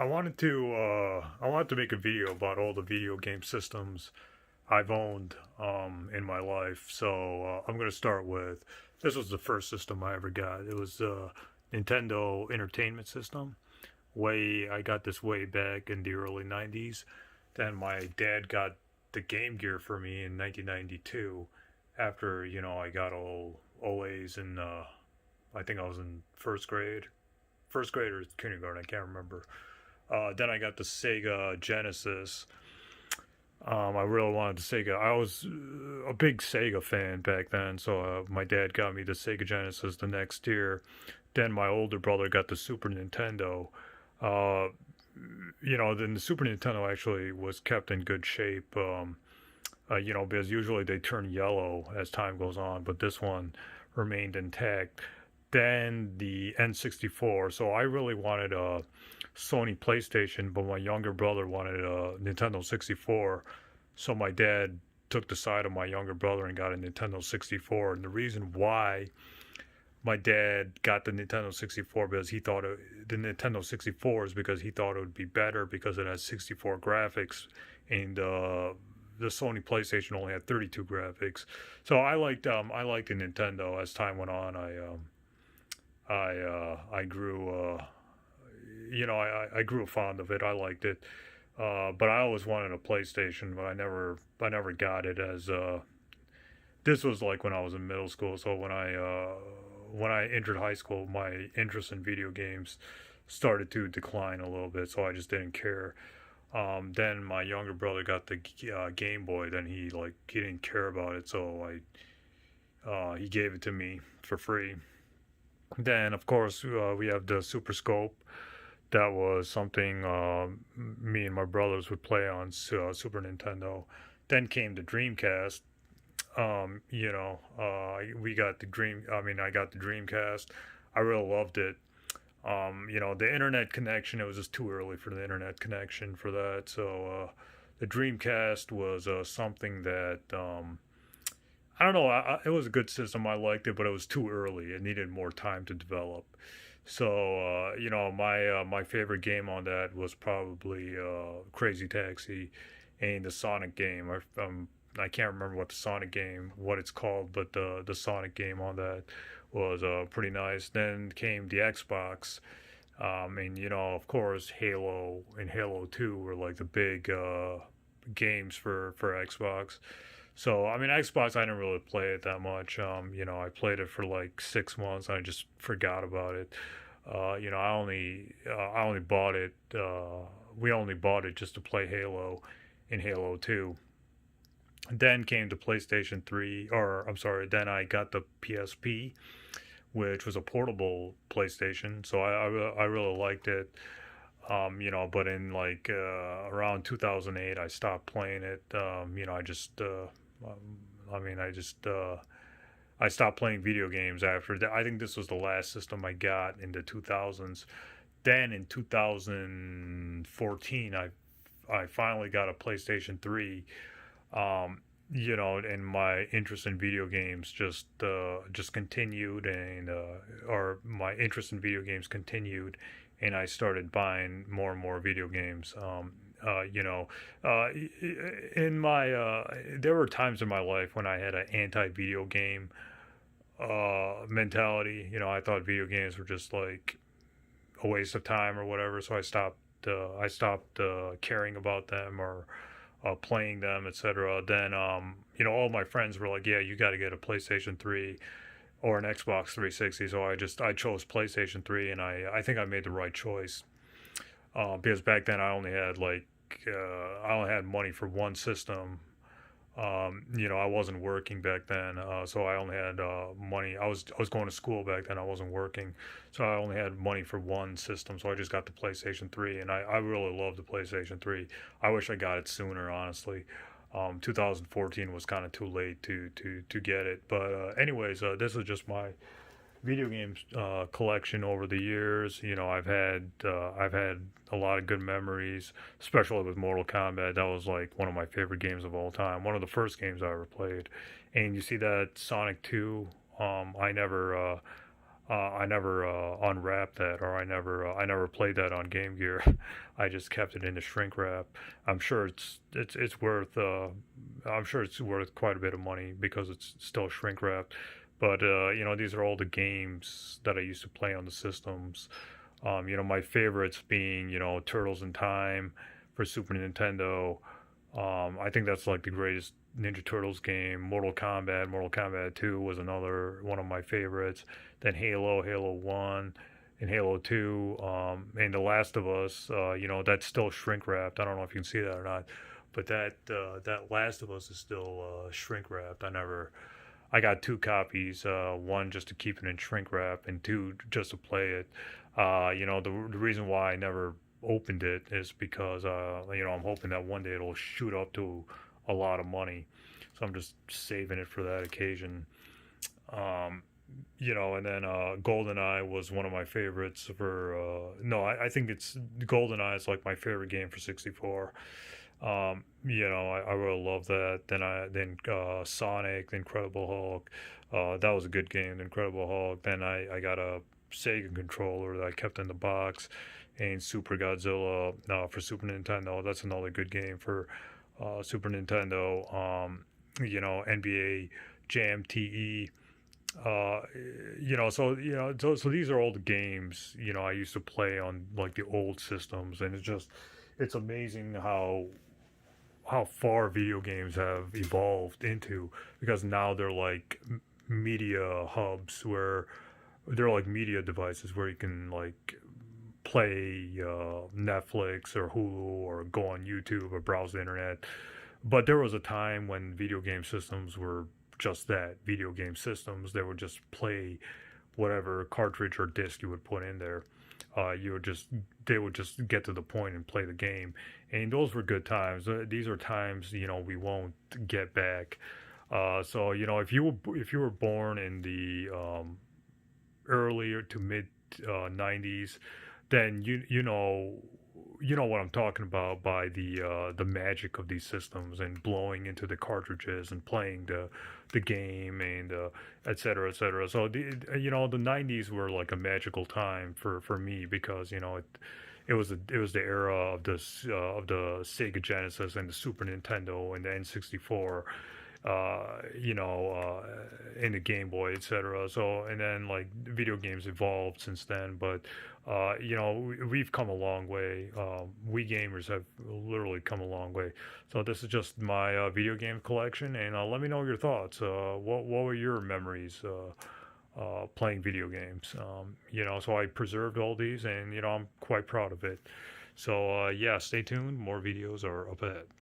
I wanted to make a video about all the video game systems I've owned in my life. So I'm gonna start with this was the first system I ever got. It was Nintendo Entertainment System. Way I got this way back in the early '90s. Then my dad got the Game Gear for me in 1992. After I got all OAs and I think I was in first grade or kindergarten. I can't remember. Then I got the Sega Genesis. I really wanted the Sega. I was a big Sega fan back then, so my dad got me the Sega Genesis the next year. Then my older brother got the Super Nintendo. Uh, then the Super Nintendo actually was kept in good shape. Because usually they turn yellow as time goes on, but this one remained intact. Then the N64. So I really wanted a Sony PlayStation, but my younger brother wanted a Nintendo 64. So my dad took the side of my younger brother and got a Nintendo 64. And the reason why my dad got the Nintendo 64 because the Nintendo 64 is because he thought it would be better because it has 64 graphics and the Sony PlayStation only had 32 graphics. So I liked the Nintendo as time went on. I grew I grew fond of it. I liked it, but I always wanted a PlayStation, but I never got it. As this was like when I was in middle school. So when I entered high school, my interest in video games started to decline a little bit. So I just didn't care. Then my younger brother got the Game Boy. Then he didn't care about it, so he gave it to me for free. Then of course we have the Super Scope. That was something me and my brothers would play on Super Nintendo. Then came the Dreamcast. We got the Dream. I mean, I got the Dreamcast. I really loved it. The internet connection. It was just too early for the internet connection for that. So the Dreamcast was something that I don't know. It was a good system. I liked it, but it was too early. It needed more time to develop. So my favorite game on that was probably Crazy Taxi and the Sonic game. I can't remember what it's called, but the Sonic game on that was pretty nice. Then came the Xbox. And of course, Halo and Halo 2 were like the big games for Xbox. So I mean, Xbox, I didn't really play it that much. I played it for like 6 months. And I just forgot about it. I only bought it. We only bought it just to play Halo and Halo 2. Then came the PlayStation 3, or I'm sorry, then I got the PSP, which was a portable PlayStation. So I really liked it. But in like around 2008, I stopped playing it. I stopped playing video games after that. I think this was the last system I got in the 2000s. Then in 2014, I finally got a PlayStation 3. And my interest in video games just continued, and or my interest in video games continued, and I started buying more and more video games. You know, in my There were times in my life when I had an anti-video game mentality. I thought video games were just like a waste of time or whatever. So I stopped caring about them or playing them, etc. Then all my friends were like, "Yeah, you got to get a PlayStation 3 or an Xbox 360." So I chose PlayStation 3, and I think I made the right choice because back then I only had money for one system. I wasn't working back then, so I only had money. I was going to school back then. I wasn't working, so I only had money for one system. So I just got the PlayStation 3, and I really love the PlayStation 3. I wish I got it sooner, honestly. 2014 was kind of too late to get it. But anyways, this is just my video games collection over the years. I've had a lot of good memories, especially with Mortal Kombat. That was like one of my favorite games of all time. One of the first games I ever played. And you see that Sonic 2. I never I never unwrapped that, or I never played that on Game Gear. I just kept it in the shrink wrap. I'm sure it's worth I'm sure it's worth quite a bit of money because it's still shrink wrapped. But you know, these are all the games that I used to play on the systems. You know, my favorites being, you know, Turtles in Time for Super Nintendo. I think that's like the greatest Ninja Turtles game. Mortal Kombat 2 was another one of my favorites. Then Halo 1, and Halo 2, and The Last of Us. You know, that's still shrink wrapped. I don't know if you can see that or not, but that Last of Us is still shrink wrapped. I got two copies. One just to keep it in shrink wrap, and two just to play it. You know, the reason why I never opened it is because you know, I'm hoping that one day it'll shoot up to a lot of money. So I'm just saving it for that occasion. Um, you know, and then GoldenEye was one of my favorites for. No, I think it's GoldenEye is like my favorite game for 64. You know, I really love that. Then Sonic, the Incredible Hulk. That was a good game, the Incredible Hulk. Then I got a Sega controller that I kept in the box, and Super Godzilla for Super Nintendo. That's another good game for Super Nintendo. You know, NBA Jam TE. Uh, you know, so these are all the games, you know, I used to play on like the old systems, and it's amazing how far video games have evolved into, because now they're like media hubs where they're like media devices where you can like play Netflix or Hulu or go on YouTube or browse the internet. But there was a time when video game systems were just that, video game systems. They would just play whatever cartridge or disc you would put in there. You would just They would just get to the point and play the game, and those were good times. These are times, you know, we won't get back. So you know, if you were born in the earlier to mid 90s, then you know what I'm talking about by the magic of these systems and blowing into the cartridges and playing the game, and et cetera, et cetera. So you know, the 90s were like a magical time for me, because you know it was the era of the Sega Genesis and the Super Nintendo and the N64, you know, in the Game Boy, etc. So, and then like video games evolved since then, but you know, we've come a long way. We gamers have literally come a long way. So this is just my video game collection, and let me know your thoughts. What were your memories playing video games? You know, so I preserved all these, and you know, I'm quite proud of it. So yeah, stay tuned. More videos are up ahead.